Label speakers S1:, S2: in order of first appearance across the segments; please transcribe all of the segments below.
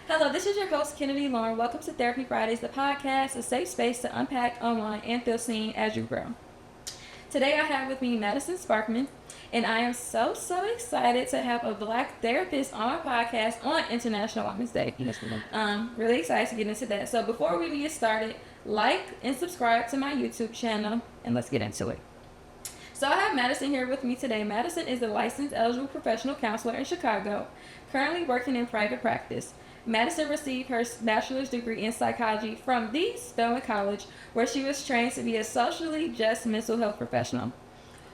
S1: Hello, this is your host, Kennedy Lauren. Welcome to Therapy Fridays, the podcast, a safe space to unpack, unwind, and feel seen as you grow. Today I have with me Madison Sparkman, and I am so excited to have a Black therapist on my podcast on International Women's Day. Really excited to get into that. So before we get started, like and subscribe to my YouTube channel, and let's get into it. So I have Madison here with me today. Madison is a licensed eligible professional counselor in Chicago, currently working in private practice. Madison received her bachelor's degree in psychology from the Spelman College, where she was trained to be a socially just mental health professional.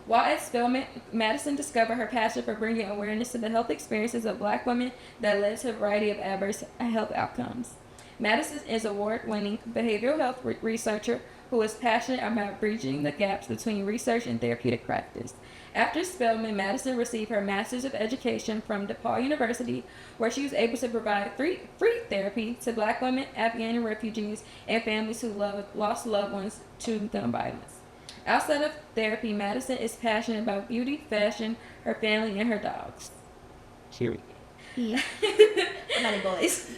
S1: While at Spelman, Madison discovered her passion for bringing awareness to the health experiences of Black women that led to a variety of adverse health outcomes. Madison is an award-winning behavioral health researcher who is passionate about bridging the gaps between research and therapeutic practice. After Spelman, Madison received her Master's of Education from DePaul University, where she was able to provide free therapy to Black women, Afghan refugees, and families who lost loved ones to gun violence. Outside of therapy, Madison is passionate about beauty, fashion, her family, and her dogs.
S2: Cheery.
S3: Yeah. Naughty boys.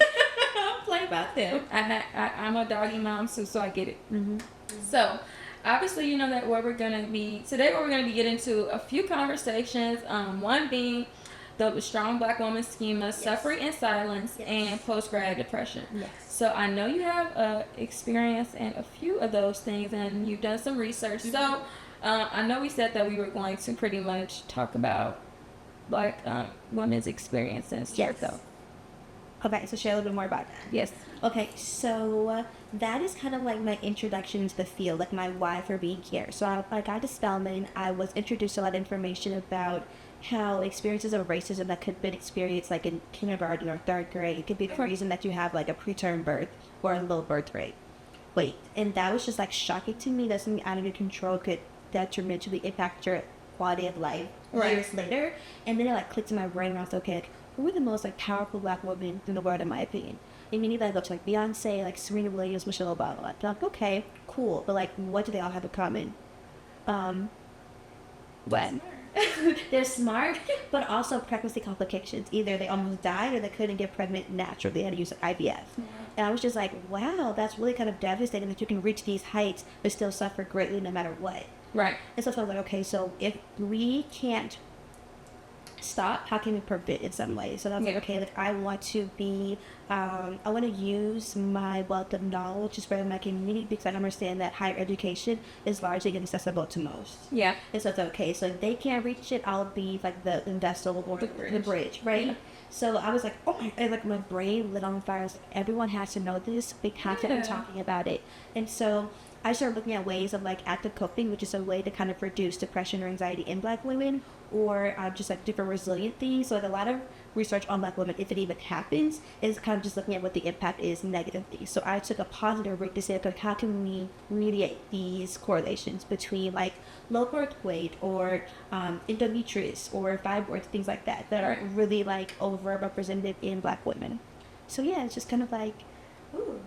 S1: Play about them. I'm a doggy mom, so I get it.
S3: Mm-hmm.
S1: So, obviously, you know that what we're going to be getting into a few conversations. One being the strong Black woman schema, yes. Suffering in silence, yes. And post-grad depression.
S3: Yes.
S1: So I know you have experience in a few of those things, and you've done some research. Mm-hmm. So I know we said that we were going to pretty much talk about Black women's experiences.
S3: Yes.
S1: So.
S3: Okay, so share a little bit more about that.
S1: Yes.
S3: Okay, so that is kind of like my introduction into the field, like my why for being here. So I got to Spelman, I was introduced to a lot of information about how experiences of racism that could have been experienced like in kindergarten or third grade. It could be the reason that you have like a preterm birth or a low birth rate. And that was just like shocking to me that something out of your control could detrimentally impact your quality of life years later. And then it like clicked in my brain and I was like, okay, who are the most like powerful Black women in the world, in my opinion? And you need to go to like Beyonce, like Serena Williams, Michelle Obama. I'm like, okay, cool, but like, what do they all have in common?
S1: What?
S3: They're smart, but also pregnancy complications. Either they almost died or they couldn't get pregnant naturally. They had to use IVF. Mm-hmm. And I was just like, wow, that's really kind of devastating that you can reach these heights but still suffer greatly no matter what.
S1: Right.
S3: And so I was like, okay, so if we can't stop, how can we prevent in some way? So I was like, okay, like I want to be I want to use my wealth of knowledge to spread in my community because I understand that higher education is largely inaccessible to most.
S1: Yeah.
S3: And so it's okay, so if they can't reach it, I'll be like the vessel or the bridge, right? Yeah. So I was like, oh my, and like my brain lit on fire. Like, everyone has to know this. We have to be talking about it. And so I started looking at ways of like active coping, which is a way to kind of reduce depression or anxiety in Black women, or just like different resilient things. So like a lot of research on Black women, if it even happens, is kind of just looking at what the impact is negatively. So I took a positive route to say, okay, how can we mediate these correlations between like low birth weight or endometriosis or fibroids, things like that are really like overrepresented in Black women. So yeah, it's just kind of like, ooh,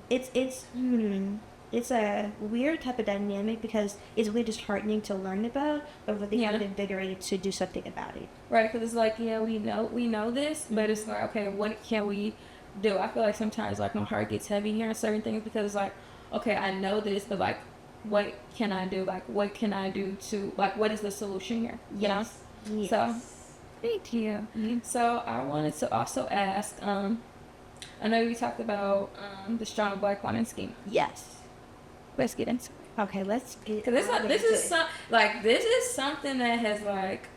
S3: it's a weird type of dynamic because it's really disheartening to learn about, but really kind of invigorating to do something about it.
S1: Right, because it's like, yeah, we know this, but it's like, okay, what can we do? I feel like sometimes like my heart gets heavy hearing certain things because it's like, okay, I know this, but like, what can I do? Like, what can I do to, like, what is the solution here? You know? Yes. So, thank you. Mm-hmm. So I wanted to also ask, I know you talked about the strong Black woman scheme.
S3: Yes.
S1: Let's get into it.
S3: Okay, let's get.
S1: Cause this is something that has like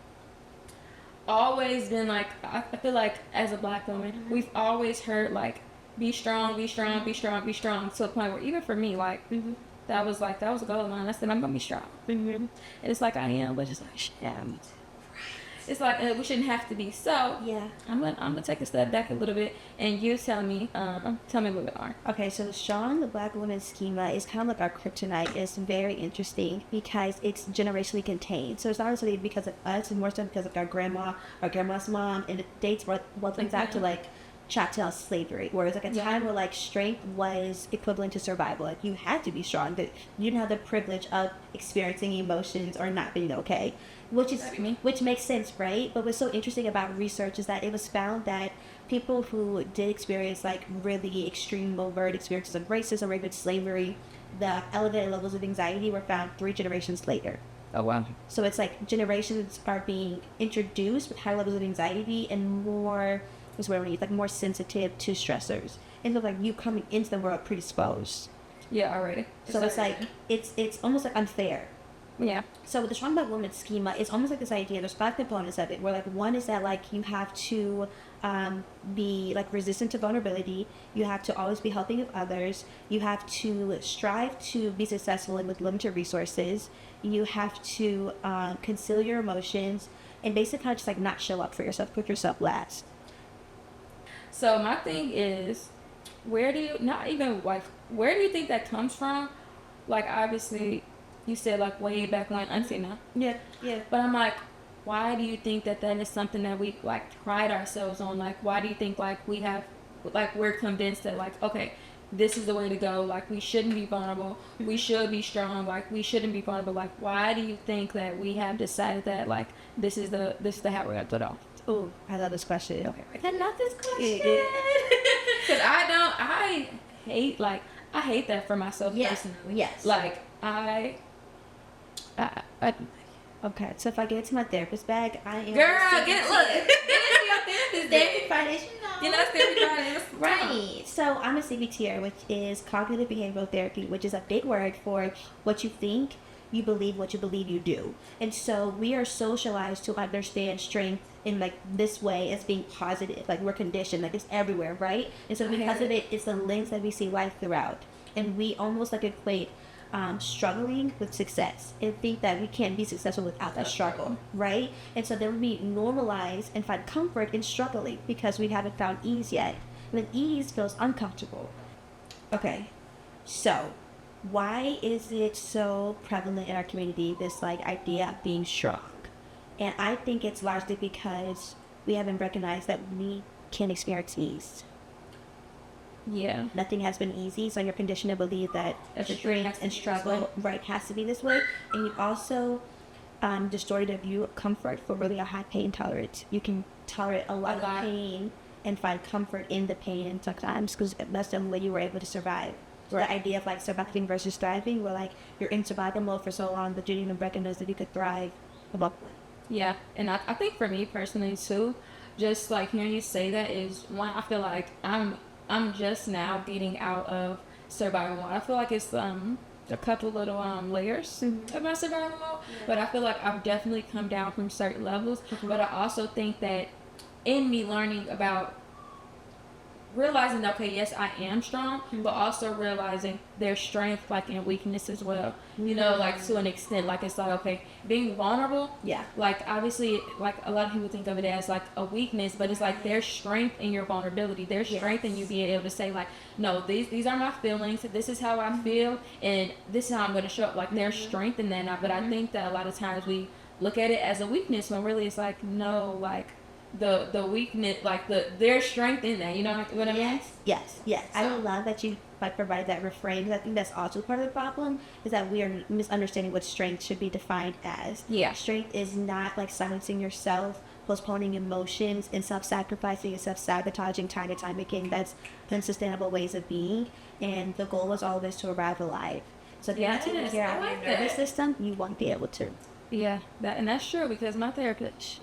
S1: always been like, I feel like as a Black woman, we've always heard like be strong, be strong, be strong, be strong, to a point where even for me, like that was a goal of mine. I said I'm gonna be strong. And it's like I am, but it's like shit. It's like we shouldn't have to be. So
S3: yeah,
S1: I'm gonna take a step back a little bit, and you tell me a little bit more.
S3: Okay, so the Black woman schema is kind of like our kryptonite. It's very interesting because it's generationally contained. So it's not necessarily because of us, and more so because of our grandma's mom, and it dates well things back to like chattel slavery, whereas like a time where like strength was equivalent to survival. Like you had to be strong, that you didn't have the privilege of experiencing emotions or not being okay. Which makes sense, right? But what's so interesting about research is that it was found that people who did experience like really extreme overt experiences of racism or even slavery, the elevated levels of anxiety were found 3 generations later.
S1: Oh, wow.
S3: So it's like generations are being introduced with high levels of anxiety and more, what's what I need, like more sensitive to stressors. And so like you coming into the world predisposed.
S1: Yeah, already.
S3: So it's like, it's almost like unfair.
S1: Yeah.
S3: So with the Strong Black Woman schema, it's almost like this idea, there's 5 components of it, where like one is that like you have to be like resistant to vulnerability, you have to always be helping others, you have to strive to be successful and with limited resources, you have to conceal your emotions, and basically kind of just like not show up for yourself, put yourself last.
S1: So my thing is, where do you think that comes from? Like, obviously, you said like way back when, Auntie.
S3: Yeah.
S1: But I'm like, why do you think that is something that we like pride ourselves on? Like, why do you think like we have, like we're convinced that like, okay, this is the way to go. Like, we shouldn't be vulnerable. We should be strong. Like, we shouldn't be vulnerable. Like, why do you think that we have decided that like this is the hat we're gonna put on?
S3: Oh, I love this question.
S1: Okay.
S3: I love this question.
S1: Because I hate that for myself personally.
S3: Yes.
S1: Like,
S3: Okay, so if I get into my therapist bag, I am...
S1: Girl, get into your therapist
S3: Therapy Fridays,
S1: therapy Fridays.
S3: Right. So I'm a CBTer, which is cognitive behavioral therapy, which is a big word for what you think, you believe, what you believe you do. And so we are socialized to understand strength in like this way as being positive. Like, we're conditioned, like it's everywhere, right? And so because of it, it's the lens that we see life throughout. And we almost like equate struggling with success and think that we can't be successful without that struggle, right? And so then we normalize and find comfort in struggling because we haven't found ease yet. And then ease feels uncomfortable. Okay, so why is it so prevalent in our community, this like idea of being strong? And I think it's largely because we haven't recognized that we can experience ease.
S1: Yeah.
S3: Nothing has been easy, so you're conditioned to believe that strength and struggle, right, has to be this way. And you also distorted a view of comfort for really a high pain tolerance. You can tolerate a lot of pain and find comfort in the pain sometimes because that's the way you were able to survive. Right. The idea of like surviving versus thriving, where like you're in survival mode for so long, but you didn't even recognize that you could thrive above.
S1: Yeah, and I think for me personally too, just like hearing you say that is one, I feel like I'm just now getting out of survival mode. I feel like it's a couple little layers of my survival mode, but I feel like I've definitely come down from certain levels. But I also think that in me learning about realizing that, okay, yes, I am strong, but also realizing there's strength like in weakness as well. You know, like to an extent, like it's like, okay, being vulnerable, like obviously like a lot of people think of it as like a weakness, but it's like there's strength in your vulnerability. There's strength in you being able to say like, no, these are my feelings, this is how I feel, and this is how I'm going to show up. Like there's strength in that now, but I think that a lot of times we look at it as a weakness when really it's like, no, like the weakness, like there's strength in that, you know what I mean?
S3: Yes. So. I love that you like provide that refrain, because I think that's also part of the problem, is that we are misunderstanding what strength should be defined as. Strength is not like silencing yourself, postponing emotions, and self-sacrificing and self-sabotaging time and time again. That's unsustainable ways of being, and the goal is always to arrive alive. So if you're not taking care of your nervous system, you won't be able to.
S1: Yeah, and that's true, because my therapist,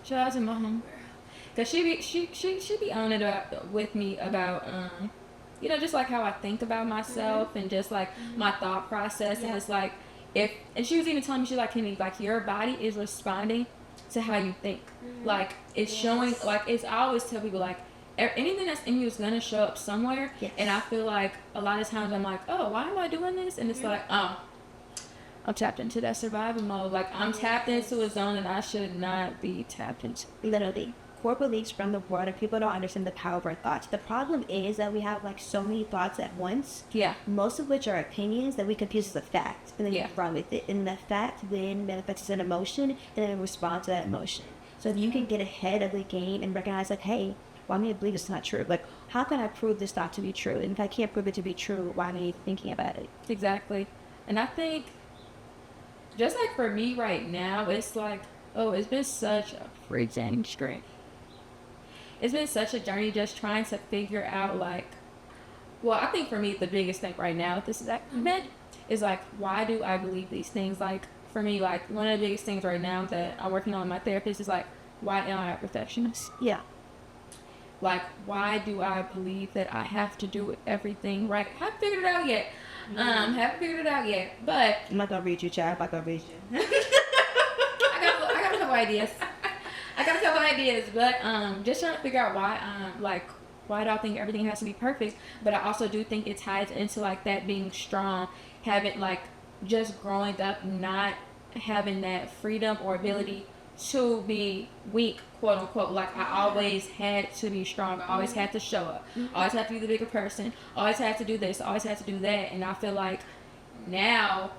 S1: shout out to my homegirl, because she be on it with me about you know, just like how I think about myself and just like my thought process, and it's like and she was even telling me, she's like, Kenny, like your body is responding to how you think, like it's showing, like it's, I always tell people like anything that's in you is gonna show up somewhere, and I feel like a lot of times I'm like, oh, why am I doing this? And it's like, I'm tapped into that survival mode. Like, I'm tapped into a zone that I should not be tapped into.
S3: Literally. Core beliefs from the world, and people don't understand the power of our thoughts. The problem is that we have, like, so many thoughts at once. Most of which are opinions that we confuse as a fact. And then you run with it. And the fact then manifests as an emotion, and then respond to that emotion. So if you can get ahead of the game and recognize, like, hey, why am I believe it's not true? Like, how can I prove this thought to be true? And if I can't prove it to be true, why am I thinking about it?
S1: Exactly. And I think, just like for me right now, it's like, oh, it's been such a freaking strength. it's been such a journey just trying to figure out, like, well, I think for me, the biggest thing right now, this is is like, why do I believe these things? Like, for me, like, one of the biggest things right now that I'm working on with my therapist is like, why am I a perfectionist?
S3: Yeah.
S1: Like, why do I believe that I have to do everything right? Haven't figured it out yet. Haven't figured it out yet. But
S3: I'm not gonna read you, child. I'm not gonna read you.
S1: I got a couple ideas. But just trying to figure out why do I think everything has to be perfect? But I also do think it ties into like that being strong, having like just growing up, not having that freedom or ability to be weak, quote unquote. Like, I always had to be strong. I always had to show up. Always had to be the bigger person. Always had to do this. Always had to do that. And I feel like now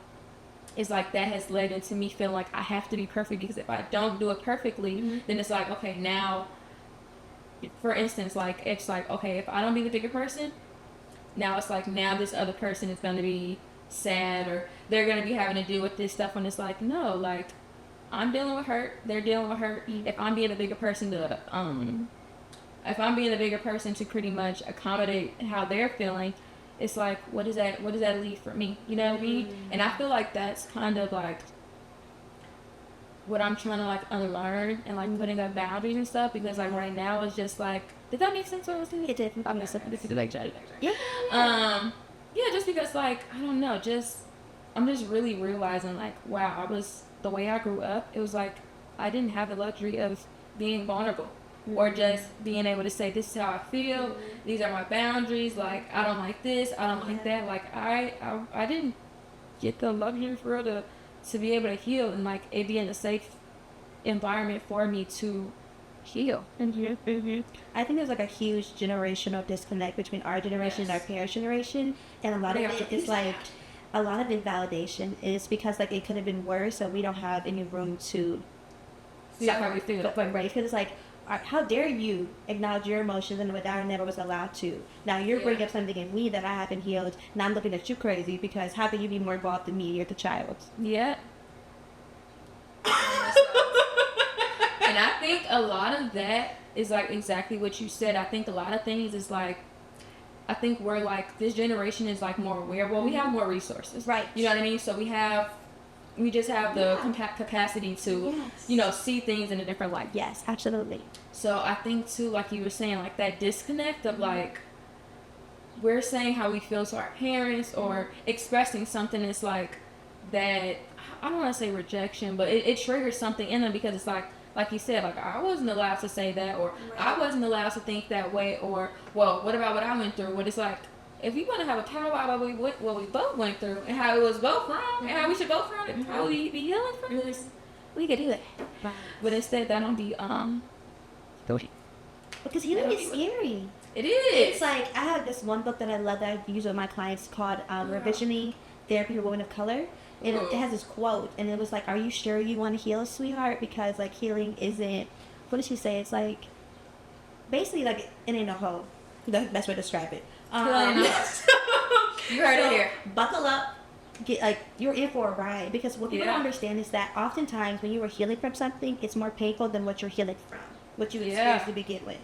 S1: it's like that has led into me feeling like I have to be perfect, because if I don't do it perfectly, then it's like, okay, now, for instance, like, it's like, okay, if I don't be the bigger person, now it's like, now this other person is going to be sad, or they're going to be having to deal with this stuff, when it's like, no, like, I'm dealing with hurt, they're dealing with hurt. If I'm being a bigger person to pretty much accommodate how they're feeling, it's like, what does that leave for me? You know what I mean? And I feel like that's kind of like what I'm trying to like unlearn, and like putting up boundaries and stuff, because like right now it's just like, did that make sense what I was saying?
S3: It did.
S1: I'm just like,
S3: Yeah.
S1: yeah, just because like, I don't know, I'm just really realizing like, wow, the way I grew up, it was like, I didn't have the luxury of being vulnerable, or just being able to say, this is how I feel, these are my boundaries, like, I don't like this, I don't like that. Like, I didn't get the luxury for real to be able to heal, and like it being a safe environment for me to heal.
S3: I think there's like a huge generational disconnect between our generation and our parents' generation, and a lot of it is like, a lot of invalidation is because like it could have been worse, so we don't have any room to
S1: how we feel.
S3: Right, because it's like, how dare you acknowledge your emotions and what I never was allowed to. Now you're bringing up something in me that I haven't healed, and I'm looking at you crazy, because how can you be more involved than me? You're the child.
S1: Yeah. And I think a lot of that is like exactly what you said. I think a lot of things is like, I think we're like, this generation is like more aware. Well, we have more resources.
S3: Right.
S1: You know what I mean? So we just have the capacity to, see things in a different light.
S3: Yes, absolutely.
S1: So I think too, like you were saying, like that disconnect of like, we're saying how we feel to our parents, or expressing something that's like that, I don't want to say rejection, but it triggers something in them, because it's like you said, like, I wasn't allowed to say that, or I wasn't allowed to think that way, or, well, what about what I went through? What it's like, if we want to have a powwow about what we both went through, and how it was both wrong, and how we should both wrong, and how we be healing from this, we could do it. But instead, that don't be,
S3: because healing is scary.
S1: It is.
S3: It's like, I have this one book that I love that I use with my clients called Revisioning Therapy for Women of Color. And it has this quote, and it was like, are you sure you want to heal, sweetheart? Because like, healing isn't, what did she say? It's like, basically like, it ain't no hoe. The best way to describe it.
S1: You heard it here.
S3: Buckle up. Get like, you're in for a ride, because what people don't understand is that oftentimes when you are healing from something, it's more painful than what you're healing from, what you experienced to begin with.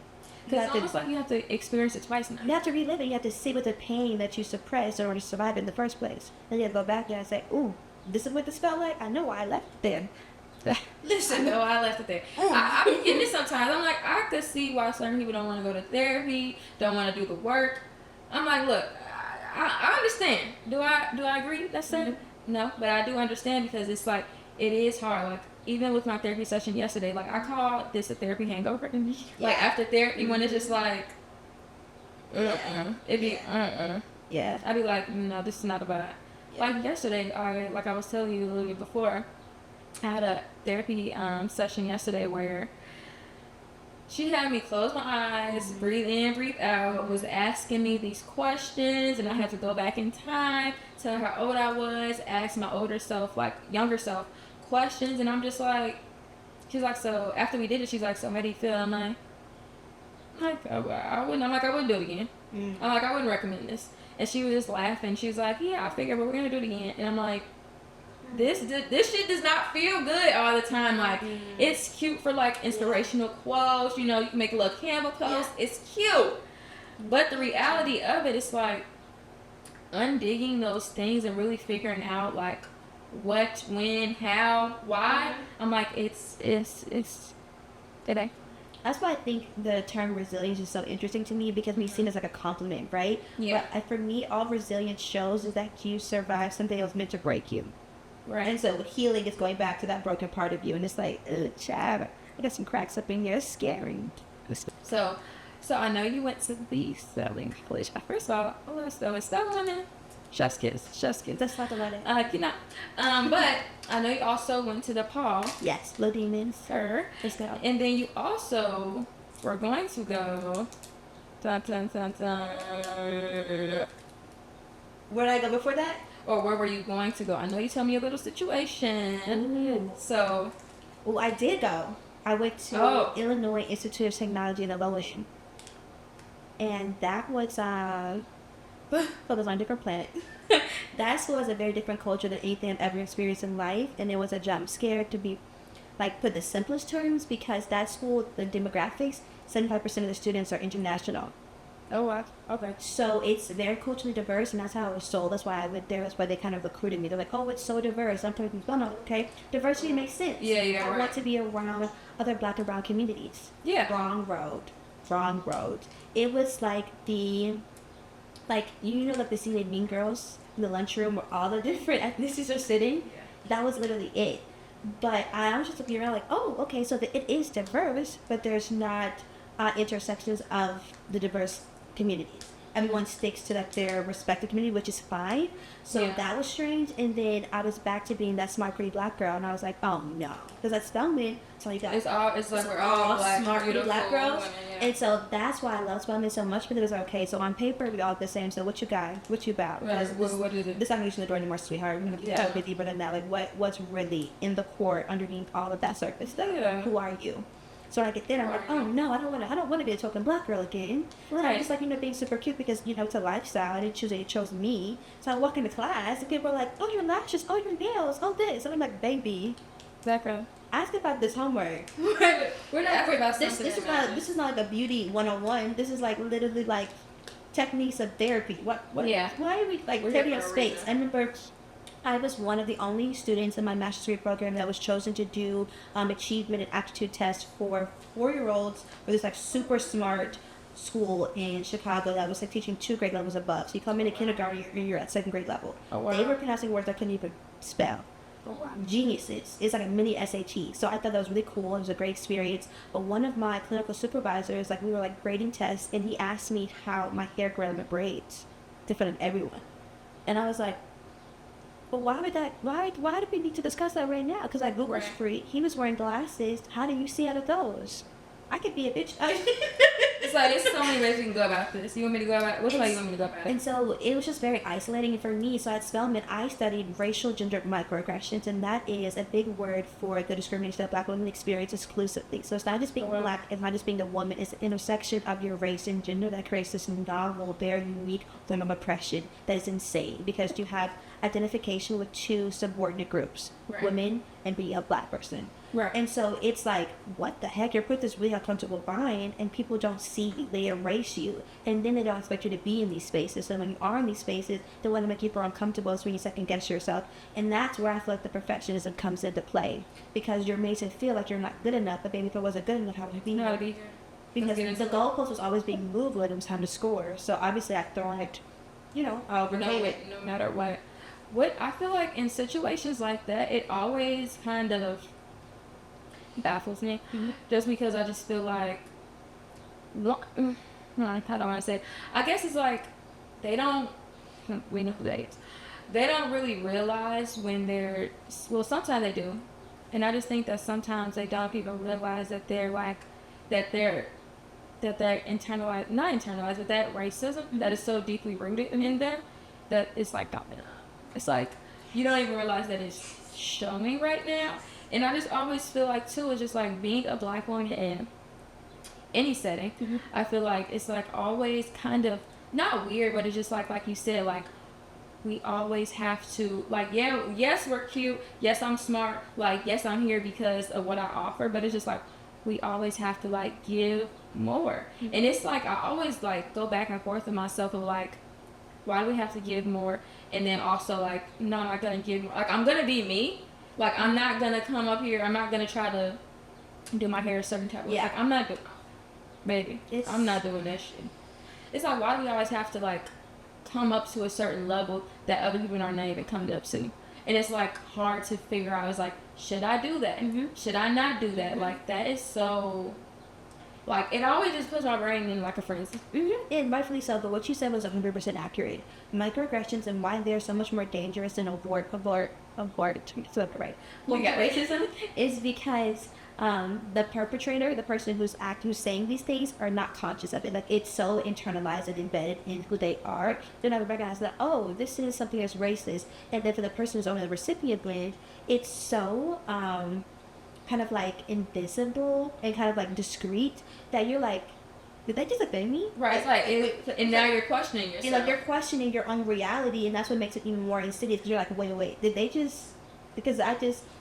S1: Because it's almost like you have to experience it twice now.
S3: You have to relive it. You have to sit with the pain that you suppressed in order to survive in the first place. And you have to go back there and say, ooh, this is what this felt like. I know why I left it there.
S1: Listen, no, I left it there. I be getting this sometimes. I'm like, I could see why certain people don't want to go to therapy, don't want to do the work. I'm like, look, I understand. Do I agree? That's it. No, but I do understand, because it's like, it is hard. Like, even with my therapy session yesterday, like, I call this a therapy hangover. Like, after therapy, when it's just like, it'd be,
S3: Yeah.
S1: I'd be like, no, this is not about. Like, yesterday, I was telling you a little bit before, I had a therapy session yesterday where she had me close my eyes, breathe in, breathe out, was asking me these questions, and I had to go back in time, tell her how old I was, ask my older self, like younger self, questions, and I'm just like, she's like, so after we did it, she's like, so how do you feel? I'm like, I wouldn't do it again. I'm like, I wouldn't recommend this. And she was just laughing. She was like, yeah, I figured, but we're gonna do it again. And I'm like, this shit does not feel good all the time. Like, it's cute for like inspirational quotes. You know, you can make a little Canva post. Yeah. It's cute, but the reality of it is like undigging those things and really figuring out like what, when, how, why. I'm like, it's today.
S3: That's why I think the term resilience is so interesting to me, because we've seen it as like a compliment, right?
S1: Yeah.
S3: But for me, all resilience shows is that you survived something that was meant to break you.
S1: Right.
S3: And so healing is going back to that broken part of you. And it's like, Chad, I got some cracks up in here. It's scary.
S1: So I know you went to the selling college. First of all, let's go with Spelman. Chef's kiss.
S3: That's not the letter.
S1: You know. But I know you also went to DePaul.
S3: Yes, Blue Demons.
S1: Sir.
S3: Let's go.
S1: And then you also were going to go. Dun, dun, dun, dun.
S3: Where did I go before that?
S1: Or where were you going to go? I know you told me a little situation.
S3: Ooh.
S1: So.
S3: Well, I did go. I went to Illinois Institute of Technology in Evolution. And that was on a different planet. That school was a very different culture than anything I've ever experienced in life, and it was a jump scare, to be like put the simplest terms, because that school, the demographics, 75% of the students are international.
S1: Oh wow. Okay.
S3: So it's very culturally diverse, and that's how it was sold. That's why I went there. That's why they kind of recruited me. They're like, oh, it's so diverse. I'm thinking, oh no, okay, diversity makes sense.
S1: Yeah.
S3: I want to be around other Black and brown communities.
S1: Yeah.
S3: Wrong road. It was like you know, like the scene in Mean Girls in the lunchroom where all the different ethnicities are sitting. Yeah. That was literally it. But I was just looking around like, oh, okay, so it is diverse, but there's not intersections of the diverse communities. Everyone sticks to like their respective community, which is fine. So that was strange. And then I was back to being that smart, pretty Black girl, and I was like, oh no, because at Spelman, so you got
S1: it's like we're all Black,
S3: smart, pretty Black girls.
S1: Women,
S3: and so that's why I love Spelman so much. But it was okay. So on paper, we all the same. So what you got? What you about?
S1: Right. What is it?
S3: This not using the door anymore, sweetheart. We're gonna be deeper than that. Like what's really in the core underneath all of that surface stuff?
S1: Yeah.
S3: Who are you? So when I get there, I'm like, oh no, I don't want to be a token Black girl again. Well, I just like, being super cute because, it's a lifestyle. I didn't choose it, it chose me. So I walk into class and people are like, oh, your lashes, oh, your nails, oh, this. And I'm like, baby,
S1: Black girl,
S3: ask about this homework.
S1: We're not talking about
S3: this is not like a beauty 101. This is like literally like techniques of therapy. What?
S1: Yeah.
S3: Why are we like taking up space? I remember I was one of the only students in my master's degree program that was chosen to do achievement and aptitude tests for 4-year-olds for this like super smart school in Chicago that was like teaching 2 grade levels above. So you come into kindergarten, you're at 2nd grade level.
S1: Oh, wow.
S3: They were pronouncing words I couldn't even spell.
S1: Oh, wow.
S3: Geniuses. It's like a mini SAT. So I thought that was really cool. It was a great experience. But one of my clinical supervisors, like we were like grading tests, and he asked me how my hair grew in braids in front of everyone. And I was like, but why do we need to discuss that right now? Because I Googled free. He was wearing glasses. How do you see out of those? I could be a bitch.
S1: It's like, there's so many ways you can go about this. You want me to go about it? Which way you want me to go about it?
S3: And so it was just very isolating for me. So at Spelman, I studied racial gender microaggressions, and that is a big word for the discrimination that Black women experience exclusively. So it's not just being Black, it's not just being a woman, it's the intersection of your race and gender that creates this novel, very unique form of oppression that is insane, because you have identification with 2 subordinate groups, women and being a Black person.
S1: Right.
S3: And so it's like, what the heck? You're put this really uncomfortable bind, and people don't see, they erase you. And then they don't expect you to be in these spaces. So when you are in these spaces, they want to make you feel uncomfortable. So when you second guess yourself. And that's where I feel like the perfectionism comes into play. Because you're made to feel like you're not good enough. But baby, if it wasn't good enough, how would it be?
S1: No, be
S3: because the goalpost was always being moved when it was time to score. So obviously I thrived, over
S1: no matter what. What I feel like in situations like that, it always kind of baffles me, just because I just feel like, I don't want to say it. I guess it's like we know who they is. They don't really realize when sometimes they do, and I just think that sometimes they don't even realize that they're internalized, not internalized, but that racism that is so deeply rooted in them that it's like dominant. It's like you don't even realize that it's showing right now. And I just always feel like, too, it's just like being a Black woman in any setting. I feel like it's like always kind of not weird, but it's just like you said, like we always have to, like, yeah, yes, we're cute. Yes, I'm smart. Like, yes, I'm here because of what I offer. But it's just like, we always have to, like, give more. And it's like, I always, like, go back and forth with myself of, like, why do we have to give more? And then also, like, no, I'm not going to give more. Like, I'm going to be me. Like, I'm not going to come up here. I'm not going to try to do my hair a certain type of way. Like, I'm not doing, baby, I'm not doing that shit. It's like, why do we always have to, like, come up to a certain level that other people are not even coming up to? And it's, like, hard to figure out. It's like, should I do that? Should I not do that? Like, that is so, like, it always just puts my brain in, like, a frenzy.
S3: And rightfully so, but what you said was 100% accurate. Microaggressions and why they're so much more dangerous than racism is because the perpetrator, the person who's saying these things, are not conscious of it. Like, it's so internalized and embedded in who they are. They're not recognize that, oh, this is something that's racist. And then for the person who's on the recipient end, it's so kind of like invisible and kind of like discreet that you're like, did they just offend me?
S1: Right. It's like, and now you're questioning yourself.
S3: Like, you're questioning your own reality, and that's what makes it even more insidious. Because you're like, wait, did they just? Because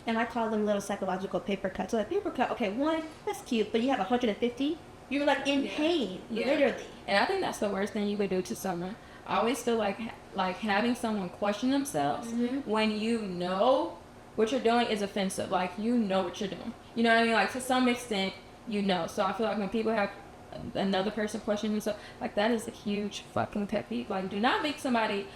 S3: and I call them little psychological paper cuts. So, like, paper cut, okay, one, that's cute, but you have 150. You're like in pain, literally.
S1: And I think that's the worst thing you could do to someone. I always feel like having someone question themselves when you know what you're doing is offensive. Like, you know what you're doing. You know what I mean? Like, to some extent, you know. So I feel like when people have another person question themselves, like, that is a huge fucking pet peeve. Like, do not make somebody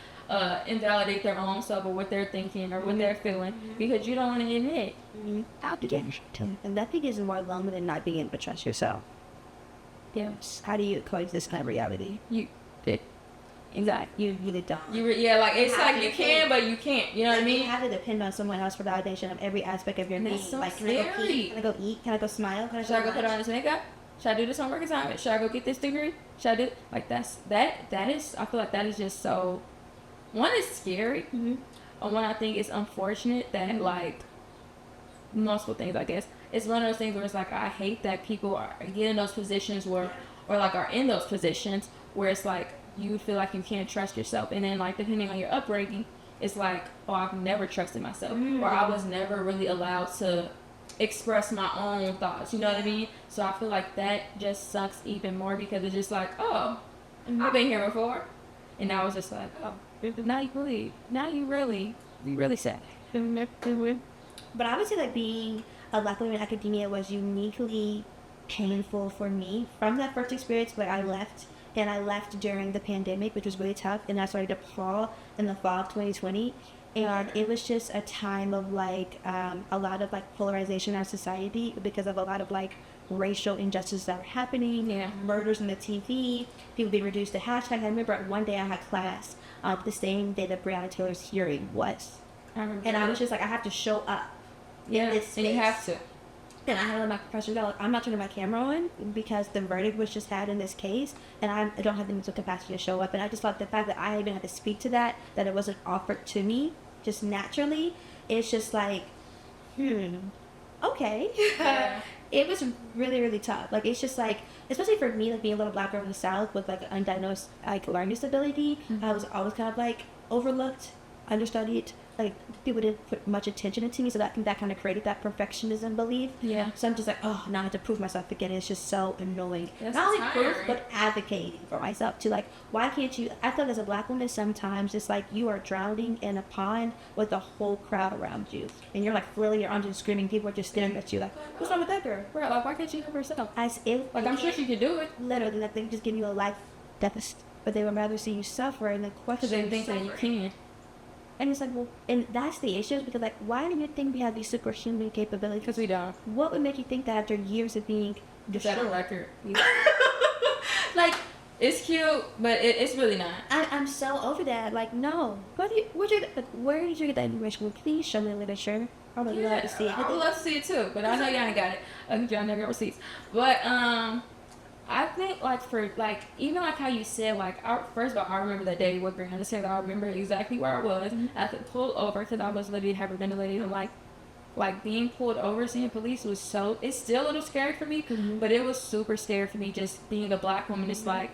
S1: invalidate their own self or what they're thinking or what they're feeling because you don't want to admit.
S3: And that thing is more lonely than not being able to trust yourself.
S1: Yes.
S3: How do you coexist in that reality? Exactly. You really don't.
S1: Like, it's like you can, but you can't. You know what I mean?
S3: You have to depend on someone else for validation of every aspect of your being.
S1: So
S3: like,
S1: scary.
S3: Can I go eat? Can I go smile?
S1: Should I go put on this makeup? Should I do this homework assignment? Should I go get this degree? Should I do, like, that is, I feel like that is just so, one, is scary. And one, I think it's unfortunate that, like, multiple things, I guess. It's one of those things where it's like, I hate that people are getting those positions where, or like are in those positions where it's like, you feel like you can't trust yourself. And then, like, depending on your upbringing, it's like, oh, I've never trusted myself. Or I was never really allowed to express my own thoughts. You know what I mean? So I feel like that just sucks even more because it's just like, oh, I've been here before. And I was just like, oh, now you really sad.
S3: But I would say that being a Black woman in academia was uniquely painful for me from that first experience where I left. And I left during the pandemic, which was really tough. And I started DePaul in the fall of 2020. And it was just a time of, like, a lot of, like, polarization in our society because of a lot of, like, racial injustices that were happening. Murders on the TV, people being reduced to hashtags. I remember one day I had class the same day that Breonna Taylor's hearing was. And I was just like, I have to show up.
S1: Yeah, and you have to.
S3: And I had to let my professor know, like, I'm not turning my camera on because the verdict was just had in this case, and I don't have the mental capacity to show up. And I just thought the fact that I even had to speak to that it wasn't offered to me just naturally, it's just like, okay. It was really, really tough. Like, it's just like, especially for me, like, being a little Black girl in the South with, like, undiagnosed, like, learning disability, I was always kind of, like, overlooked, understudied. Like, people didn't put much attention into me, so that kind of created that perfectionism belief. So I'm just like, oh, now I have to prove myself again. It's just so annoying. Not only proof, but advocating for myself too. Like, why can't you? I feel like as a Black woman, sometimes it's like you are drowning in a pond with a whole crowd around you, and you're like flailing your arms and screaming. People are just staring at you like, what's wrong with that girl?
S1: Right, like, why can't she help herself?
S3: Like,
S1: I'm sure she could do it.
S3: Literally, that they just give you a life deficit, but they would rather see you suffer and then question
S1: because they think that you can.
S3: And it's like, well, and that's the issue, because, like, why do you think we have these superhuman capabilities?
S1: Because we don't.
S3: What would make you think that after years of being
S1: destroyed? Is that a record? Like, it's cute, but it's really not.
S3: I'm so over that. Like, no. Where did you get that information? Well, please show me the literature. I would love to see it.
S1: I would love to see it too, but I know y'all ain't got it. Y'all never got receipts. But I think, like, for, like, even like how you said, like, first of all, I remember that day with Brianna said, I remember exactly where I was. I had to pull over because I was literally hyperventilating, and like being pulled over, seeing police was it's still a little scary for me, but it was super scary for me just being a Black woman. It's like,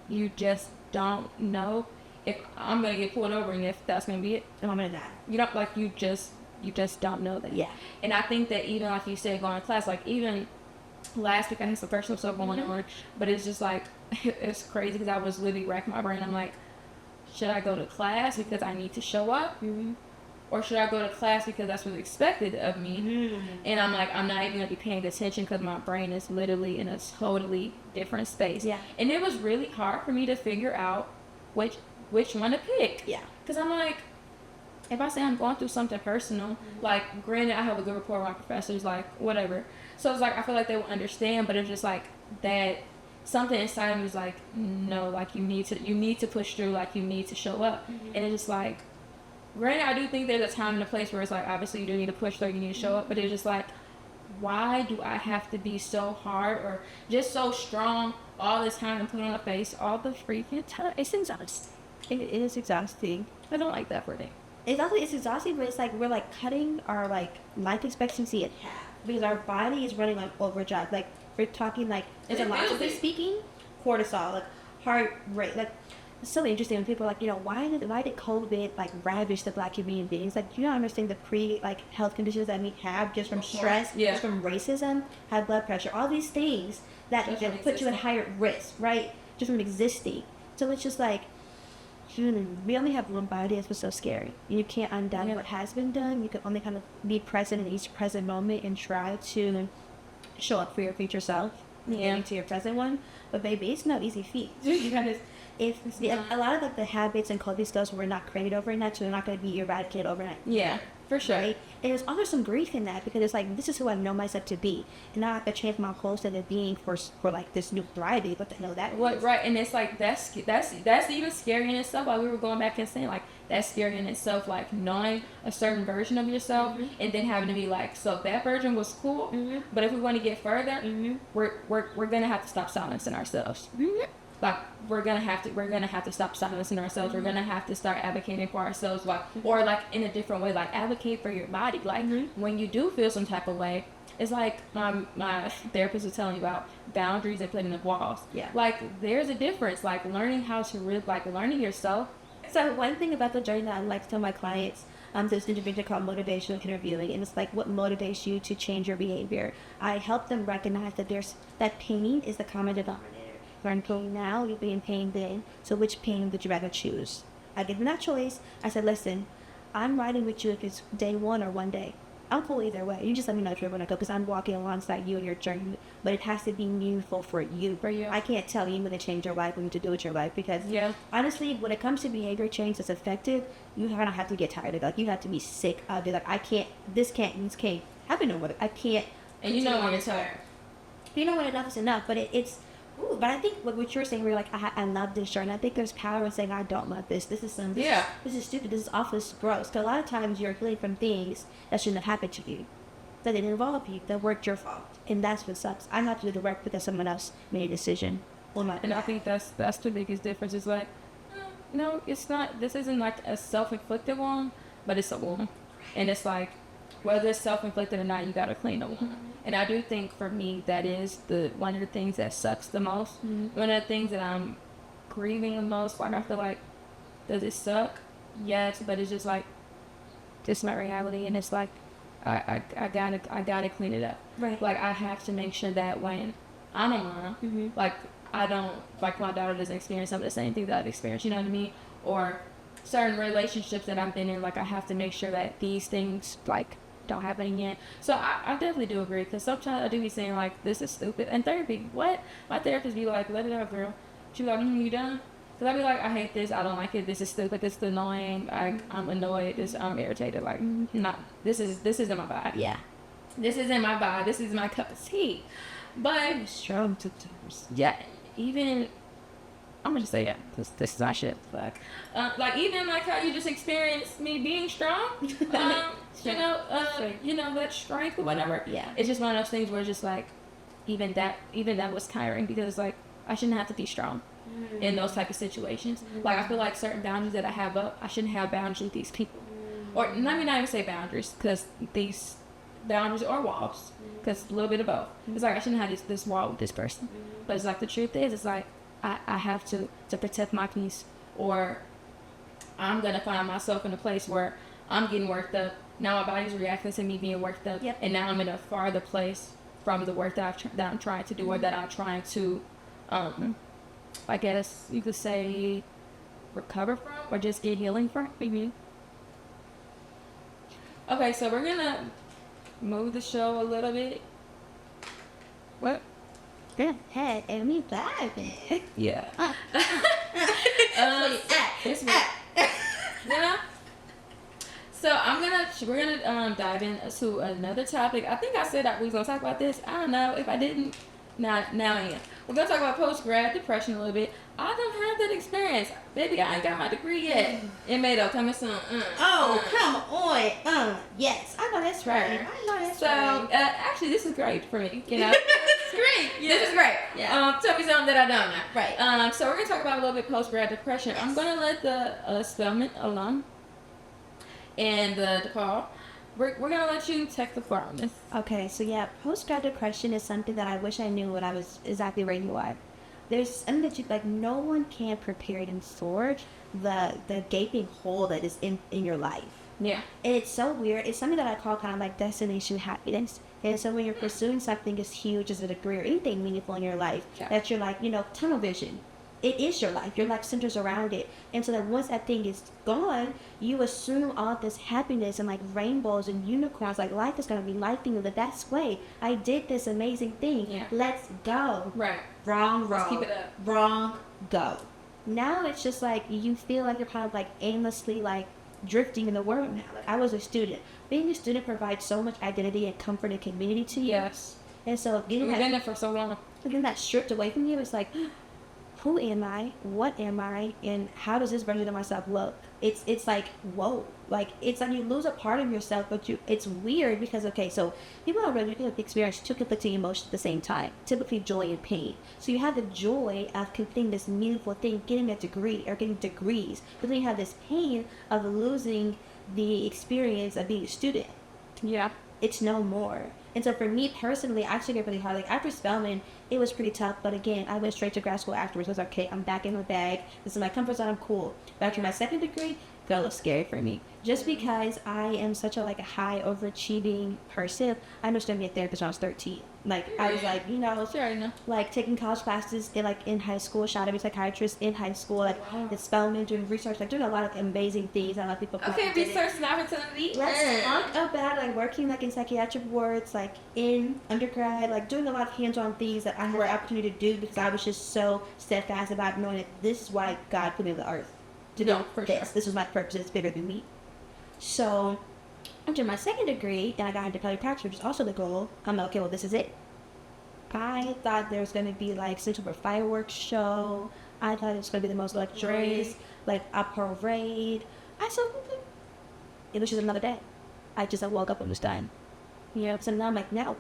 S1: you just don't know. if I'm gonna get pulled over and if that's gonna be it,
S3: And I'm gonna die.
S1: you don't like you just don't know that.
S3: Yeah.
S1: And I think that even like you said, going to class, like even last week I had some personal stuff going on, but it's just like it's crazy because I was literally racking my brain. I'm like, should I go to class because I need to show up, or should I go to class because that's what's expected of me? And I'm like, I'm not even gonna be paying attention because my brain is literally in a totally different space.
S3: Yeah.
S1: And it was really hard for me to figure out which one to pick.
S3: Yeah.
S1: Because I'm like, if I say I'm going through something personal, like, granted, I have a good rapport with my professors, like, whatever. So it's like, I feel like they will understand, but it's just like that something inside of me is like, no, like, you need to push through, like, you need to show up. And it's just like, granted, I do think there's a time and a place where it's like, obviously, you do need to push through, you need to show up, but it's just like, why do I have to be so hard or just so strong all this time and put on a face all the freaking time? It's exhausting.
S3: It is exhausting.
S1: I don't like that for me.
S3: It's exhausting, but it's like we're like cutting our like life expectancy in half because our body is running like overdrive. Like we're talking like physiologically speaking, cortisol, like heart rate. Like it's so interesting when people are like, why did COVID like ravage the Black human beings? Like, do you not understand the health conditions that we have just from stress, just from racism, high blood pressure, all these things that put you at higher risk, right? Just from existing. So it's just like, we only have one body. It's what's so scary. You can't undo what has been done. You can only kind of be present in each present moment and try to show up for your future self into your present one. But baby, it's no easy feat. A lot of like the habits and coping skills were not created overnight, so they're not going to be eradicated overnight.
S1: Yeah, for sure.
S3: Right? And there's also some grief in that because it's like, this is who I know myself to be, and now I have to change my whole set of being for like this new thriving. What the hell that?
S1: What right? And it's like that's even scary in itself. Like we were going back and saying, like that's scary in itself. Like knowing a certain version of yourself and then having to be like, so that version was cool, but if we want to get further, we're gonna have to stop silencing ourselves. Like we're gonna have to stop silencing ourselves. We're gonna have to start advocating for ourselves, like, or like in a different way, like advocate for your body. Like when you do feel some type of way, it's like my therapist was telling me about boundaries and putting up walls. Yeah, like there's a difference. Like learning how to learning yourself.
S3: So one thing about the journey that I like to tell my clients, there's an intervention called motivational interviewing, and it's like what motivates you to change your behavior. I help them recognize that pain is the common denominator. You're in pain now, you'll be in pain then. So which pain would you rather choose? I gave them that choice. I said, listen, I'm riding with you if it's day one or one day. I'm cool either way. You just let me know if you want to go because I'm walking alongside you in your journey. But it has to be meaningful for you. I can't tell you when to change your life, when to do with your life. Because honestly, when it comes to behavior change that's effective, you kind of have to get tired of it. Like you have to be sick of it. Like this can't happen no more. I can't.
S1: And you know when you're tired.
S3: You know when enough is enough. But it's. Ooh, but I think what you're saying, we're like, I love this journey. I think there's power in saying, I don't love this. This is this is stupid. This is awful. This is gross. Because a lot of times you're healing from things that shouldn't have happened to you, that didn't involve you, that weren't your fault. And that's what sucks. I have to do the work because someone else made a decision.
S1: And I think that's the biggest difference. It's like, no, it's not. This isn't like a self-inflicted wound, but it's a wound. And it's like, whether it's self-inflicted or not, you got to clean the wound. And I do think for me, that is one of the things that sucks the most. One of the things that I'm grieving the most. Like I feel like, does it suck? Yes, but it's just like, this is my reality, and it's like, I gotta clean it up.
S3: Right.
S1: Like I have to make sure that when I'm around, like I don't, like my daughter doesn't experience some of the same things that I've experienced. You know what I mean? Or certain relationships that I've been in. Like I have to make sure that these things like don't happen again. So I definitely do agree, because sometimes I do be saying like, this is stupid. And therapy, what? My therapist be like, let it out, girl. She be like, you done? Because I be like, I hate this, I don't like it, this is stupid, this is annoying, I'm annoyed, I'm irritated, like, this isn't my vibe.
S3: Yeah.
S1: This isn't my vibe, this is my cup of tea. But,
S3: strong sometimes.
S1: Yeah, even, I'm gonna just say, this is my shit, like even like how you just experienced me being strong, that strength or whatever.
S3: Yeah.
S1: It's just one of those things where it's just like, even that was tiring, because like, I shouldn't have to be strong in those type of situations. Like I feel like certain boundaries that I have up, I shouldn't have boundaries with these people. Or let me not even say boundaries, because these boundaries are walls, because a little bit of both. It's like I shouldn't have this wall with this person. But it's like the truth is, it's like I have to protect my peace, or I'm gonna find myself in a place where I'm getting worked up. Now my body's reacting to me being worked up,
S3: Yep.
S1: and now I'm in a farther place from the work that I'm trying to do, or that I'm trying to, I guess you could say, recover from, or just get healing from. Maybe. Okay, so we're gonna move the show a little bit. What?
S3: Go ahead and me diving.
S1: Yeah. This week. Yeah. So we're gonna dive into another topic. I think I said that we was gonna talk about this. I don't know if I didn't. Now I am. We're gonna talk about post-grad depression a little bit. I don't have that experience, baby. I ain't got my degree yet. It may though coming soon.
S3: Come on. Yes, I know that's right. I know that's right.
S1: So actually, this is great for me. You know, it's great. Yeah. This is great.
S3: Yeah.
S1: Tell me something that I don't know.
S3: Right.
S1: So we're gonna talk about a little bit post-grad depression.
S3: Yes.
S1: I'm gonna let the Spelman alum and the DePaul. We're gonna let you take the floor on this.
S3: Okay, so yeah, postgrad depression is something that I wish I knew when I was exactly where you are. There's something that you like. No one can prepare and sort the gaping hole that is in your life.
S1: Yeah.
S3: And it's so weird. It's something that I call kind of like destination happiness. And so when you're pursuing something as huge as a degree or anything meaningful in your life, that you're like, tunnel vision. It is your life. Your life centers around it. And so that once that thing is gone, you assume all this happiness and like rainbows and unicorns, like life is going to be lifing in the best way. I did this amazing thing.
S1: Yeah.
S3: Let's go.
S1: Right.
S3: Wrong.
S1: Let's keep it up.
S3: Wrong, go. Now it's just like you feel like you're kind of like aimlessly like drifting in the world now. Like I was a student. Being a student provides so much identity and comfort and community to you.
S1: Yes.
S3: And so
S1: We've been there for so long.
S3: getting that stripped away from you, it's like, who am I? What am I? And how does this version of myself look? It's like, whoa. Like, it's like you lose a part of yourself, but it's weird because, okay, so people are really experience two conflicting emotions at the same time, typically joy and pain. So you have the joy of completing this meaningful thing, getting a degree or getting degrees, but then you have this pain of losing the experience of being a student.
S1: Yeah.
S3: It's no more. And so for me personally, I took it really hard. Like after Spelman, it was pretty tough. But again, I went straight to grad school afterwards. I was like, okay, I'm back in my bag. This is my comfort zone. I'm cool. But after my second degree, it got a little scary for me. Just because I am such a high overachieving person, I understood being a therapist when I was 13. Like I was like,
S1: Sure,
S3: like taking college classes in high school, shot to be a psychiatrist in high school, like at Spelman, doing research, like doing a lot of amazing things. A lot of people.
S1: Okay, research and opportunity.
S3: Let's talk about like working like in psychiatric wards, like in undergrad, like doing a lot of hands-on things that I had the opportunity to do because I was just so steadfast about knowing that this is why God put me on the earth to do
S1: for
S3: this.
S1: Sure.
S3: This was my purpose. It's bigger than me. So after my second degree, and I got into public practice, which is also the goal. I'm like, okay, well, this is it. I thought there was going to be like some sort of fireworks show. I thought it was going to be the most luxurious, like a parade. I said, it was just another day. I woke up and was done. So now I'm like, now,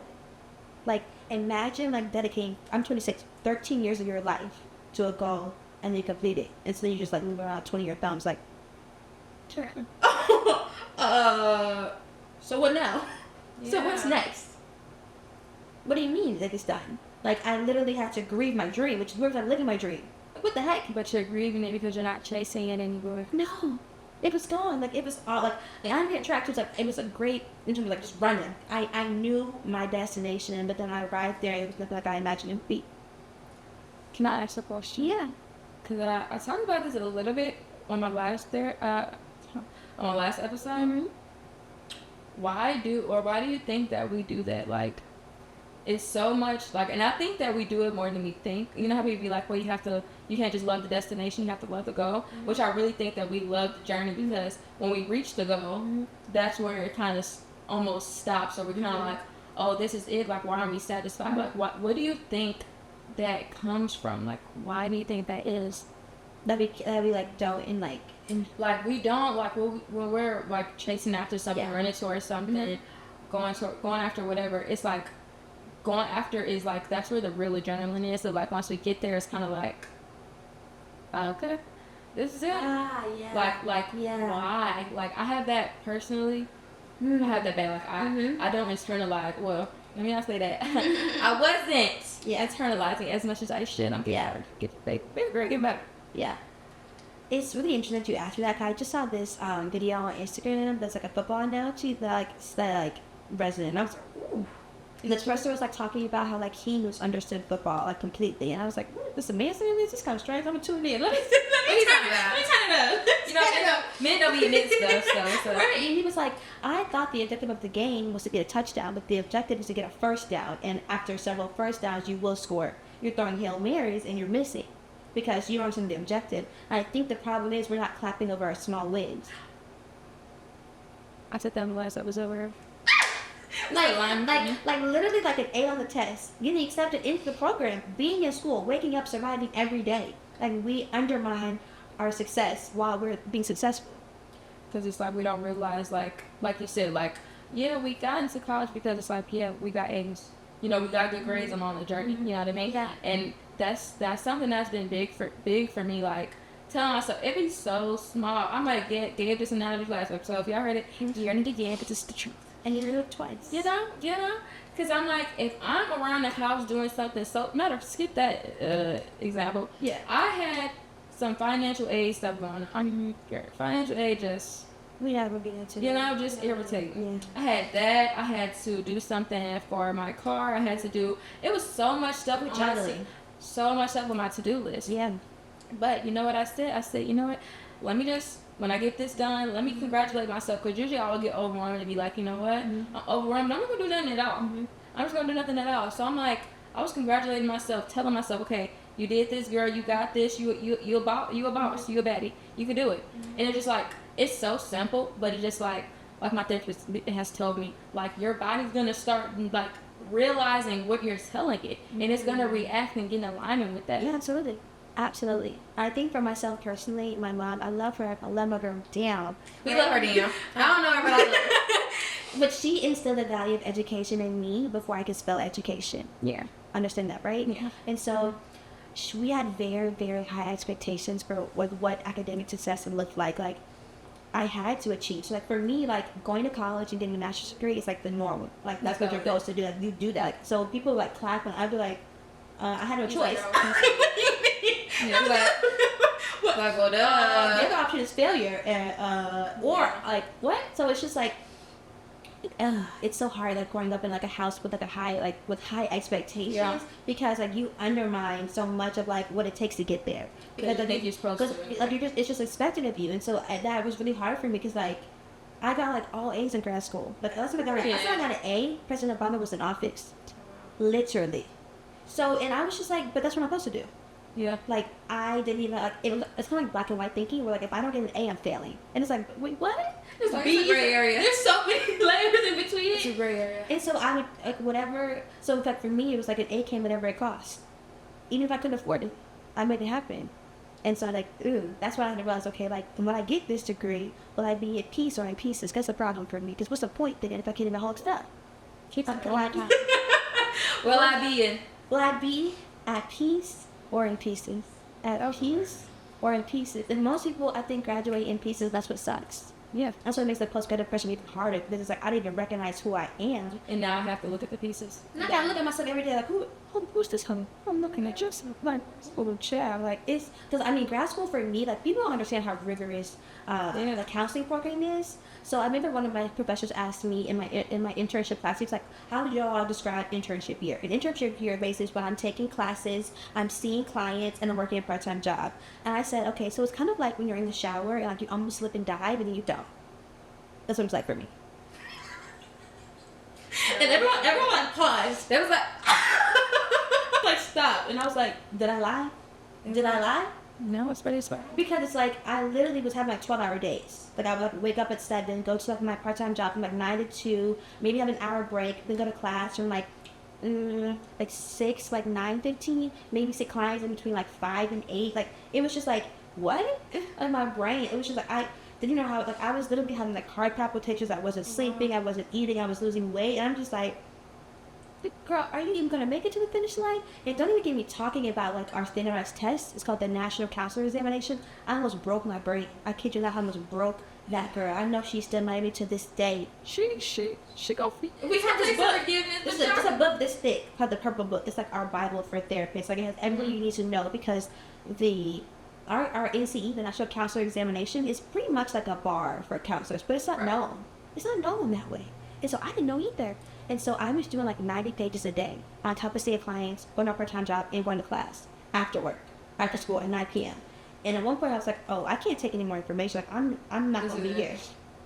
S3: like, imagine like dedicating, I'm 26, 13 years of your life to a goal and then you complete it. And so then you just like move around 20-year thumbs, like, sure. So what now?
S1: Yeah.
S3: So what's next? What do you mean that it's done? Like, I literally have to grieve my dream, which is where I'm living my dream. Like, what the heck?
S1: But you're grieving it because you're not chasing it anymore.
S3: No. It was gone. Like, it was all, like I'm getting tracked. It was a great, in terms of, like, just running. I knew my destination, but then I arrived there, and it was nothing like I imagined it would be.
S1: Can I ask a question?
S3: Yeah.
S1: Because I talked about this a little bit on my last episode.
S3: Mm-hmm.
S1: Why do you think that we do that? Like, it's so much, like, and I think that we do it more than we think. You know how people be like, well, you can't just love the destination, you have to love the goal, which I really think that we love the journey because when we reach the goal, that's where it kind of almost stops. So we're kind of like, oh, this is it. Like, why aren't we satisfied? Like, what do you think that comes from? Like, why do you think that is?
S3: That we like don't in like in
S1: like we don't like when we're like chasing after something, running towards something, going after whatever. It's like going after is like that's where the real adrenaline is. So like once we get there, it's kind of like, okay, this is it.
S3: yeah.
S1: Why? Like I have that personally. I have that bad. Like I don't internalize. Well, let me not say that. I wasn't internalizing as much as I should. I'm getting better. Get better.
S3: Yeah. It's really interesting that you asked me that. 'Cause I just saw this video on Instagram that's like a football analogy that like resident. And I was like, ooh. And this person was like talking about how like he misunderstood football like completely, and I was like, this amazing. This is kind of strange. I'm gonna tune in. Let me turn it up.
S1: You know, men don't be admitting stuff, so.
S3: Right. And he was like, I thought the objective of the game was to get a touchdown, but the objective is to get a first down. And after several first downs, you will score. You're throwing Hail Marys and you're missing because you don't understand the objective. And I think the problem is we're not clapping over our small wins.
S1: I said that in the last episode.
S3: Like literally like an A on the test, getting accepted into the program, being in school, waking up, surviving every day. Like we undermine our success while we're being successful.
S1: Because it's like we don't realize, like you said, like, yeah, we got into college because it's like, yeah, we got A's. You know, we got good grades along the journey. You know what I mean?
S3: Yeah.
S1: And that's something that's been big for me. Like telling myself, it be so small. I might gave this analogy last episode. So if y'all heard it, you're gonna get again because it's the truth.
S3: And you do it twice.
S1: You know? Because I'm like, if I'm around the house doing something, skip that example.
S3: Yeah.
S1: I had some financial aid stuff going on. Financial aid just,
S3: We never get into
S1: just irritating.
S3: Yeah.
S1: I had that. I had to do something for my car. It was so much stuff. So much stuff on my to-do list.
S3: Yeah.
S1: But you know what I said? I said, you know what? Let me just, when I get this done, let me congratulate myself. Because usually I will get overwhelmed and be like, you know what? I'm overwhelmed. I'm not going to do nothing at all. I'm just going to do nothing at all. So I'm like, I was congratulating myself, telling myself, okay, you did this, girl. You got this. You a boss. You a baddie. You can do it. And it's just like, it's so simple, but it's just like my therapist has told me, like, your body's going to start, like, realizing what you're telling it. And it's going to react and get in alignment with that.
S3: Yeah, absolutely. I think for myself personally, my mom, I love her. I love her down.
S1: We love her down. I don't know her, but I love her.
S3: But she instilled the value of education in me before I could spell education.
S1: Yeah.
S3: Understand that, right?
S1: Yeah.
S3: And so we had very, very high expectations for what academic success would look like. Like, I had to achieve. So, like, for me, like, going to college and getting a master's degree is, like, the normal. Like, that's what your goal is to do. Like, you do that. Like, so people, like, clap, and I'd be like, I had no choice.
S1: Yeah, like, well,
S3: the other option is failure, or like what? So it's just like, it's so hard, like growing up in like a house with like high expectations, because like you undermine so much of like what it takes to get there. Because it's just expected of you, and so that was really hard for me because like I got like all A's in grad school. Like I got an A. President Obama was in office, literally. So and I was just like, but that's what I'm supposed to do.
S1: Yeah.
S3: Like, I didn't even, like, it's kind of like black and white thinking, where, like, if I don't get an A, I'm failing. And it's like, wait, what?
S1: It's a gray area.
S3: There's so many layers in between.
S1: It's a gray area.
S3: And so I would, like, whatever, so in fact, for me, it was like an A came whatever it cost. Even if I couldn't afford it, I made it happen. And so, like, that's when I had to realize, okay, like, when I get this degree, will I be at peace or in pieces? That's a problem for me, because what's the point then if I can't even hold stuff? Keep on going.
S1: Will I be
S3: at peace or in pieces? At peace or in pieces. And most people, I think, graduate in pieces. That's what sucks.
S1: Yeah.
S3: That's what makes the postgraduate depression even harder, because it's like I didn't even recognize who I am.
S1: And now I have to look at the pieces.
S3: And I gotta look at myself every day like, who's this honey? I'm looking at just like little child. Like, it's because I mean, grad school for me, like, people don't understand how rigorous the counseling program is. So I remember one of my professors asked me in my internship class, he was like, how do y'all describe internship year? An internship year basically is when I'm taking classes, I'm seeing clients, and I'm working a part-time job. And I said, okay, so it's kind of like when you're in the shower and like you almost slip and dive and then you don't. That's what it's like for me. And everyone like paused.
S1: There was like,
S3: like, stop. And I was like, did I lie? Did I lie?
S1: No, it's pretty smart.
S3: Because it's like, I literally was having like 12-hour days. Like, I would like wake up at 7, go to like my part-time job from like 9 to 2, maybe have an hour break, then go to class from like 6, like 9:15, maybe see clients in between like 5 and 8. Like, it was just like, what? In my brain, it was just like, I didn't know how, like, I was literally having like heart palpitations, I wasn't sleeping, I wasn't eating, I was losing weight, and I'm just like, girl, are you even going to make it to the finish line? And don't even get me talking about, like, our standardized test. It's called the National Counselor Examination. I almost broke my brain. I kid you not, I almost broke that girl. I know she's still mad at me to this day.
S1: She go free.
S3: We have this book. It's a book this thick, called the Purple Book. It's like our Bible for therapists. Like, it has everything you need to know, because the our NCE, the National Counselor Examination, is pretty much like a bar for counselors, but it's not known. It's not known that way. And so I didn't know either. And so I was doing like 90 pages a day on top of seeing clients, going to a part-time job, and going to class after work, after school at 9 p.m. And at one point I was like, oh, I can't take any more information. Like, I'm not going to be here.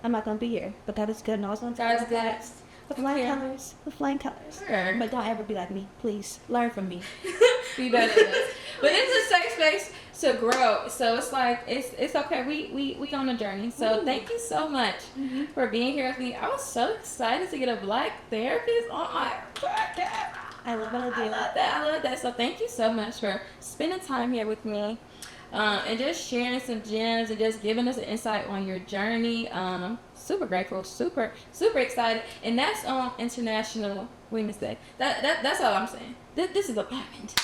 S3: I'm not going to be here. But that is good. And I was on
S1: God's good.
S3: With flying colors. With flying colors.
S1: Sure.
S3: But don't ever be like me. Please. Learn from me.
S1: Be better than us. But it's a safe space to grow. So it's like, it's okay. We on a journey. So thank you so much for being here with me. I was so excited to get a Black therapist on my podcast.
S3: I love what I do.
S1: I love that. So thank you so much for spending time here with me. And just sharing some gems and just giving us an insight on your journey. Super grateful, super excited, and that's on International Women's Day. That's all I'm saying. This is a moment.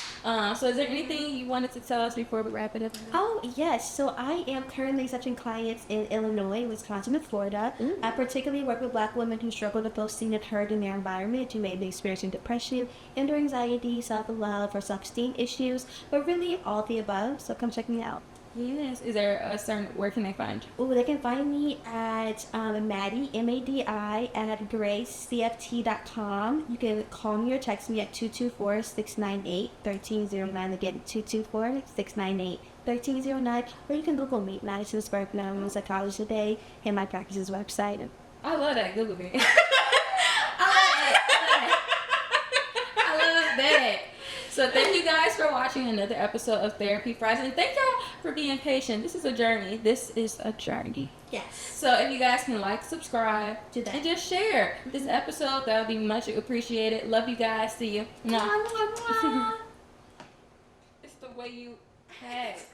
S1: So is there anything you wanted to tell us before we wrap it up?
S3: Oh, yes. So I am currently accepting clients in Illinois, Wisconsin, and Florida. I particularly work with Black women who struggle to feel seen and heard in their environment, who may be experiencing depression, and anxiety, self-love, or self-esteem issues, but really all the above. So come check me out.
S1: Yes. Is there a certain, where can they find you?
S3: Oh, they can find me at Maddie, M-A-D-I, at gracecft.com. You can call me or text me at 224-698-1309. Again, 224-698-1309. Or you can Google me, Madison Sparkman. I'm a psychologist today, and my practice's website.
S1: I love that. Google me. I love that. So thank you guys for watching another episode of Therapy Fridays, and thank y'all for being patient. This is a journey. This is a journey.
S3: Yes.
S1: So if you guys can like, subscribe,
S3: Do that.
S1: and just share this episode, that would be much appreciated. Love you guys. See you. Mwah. It's the way you act.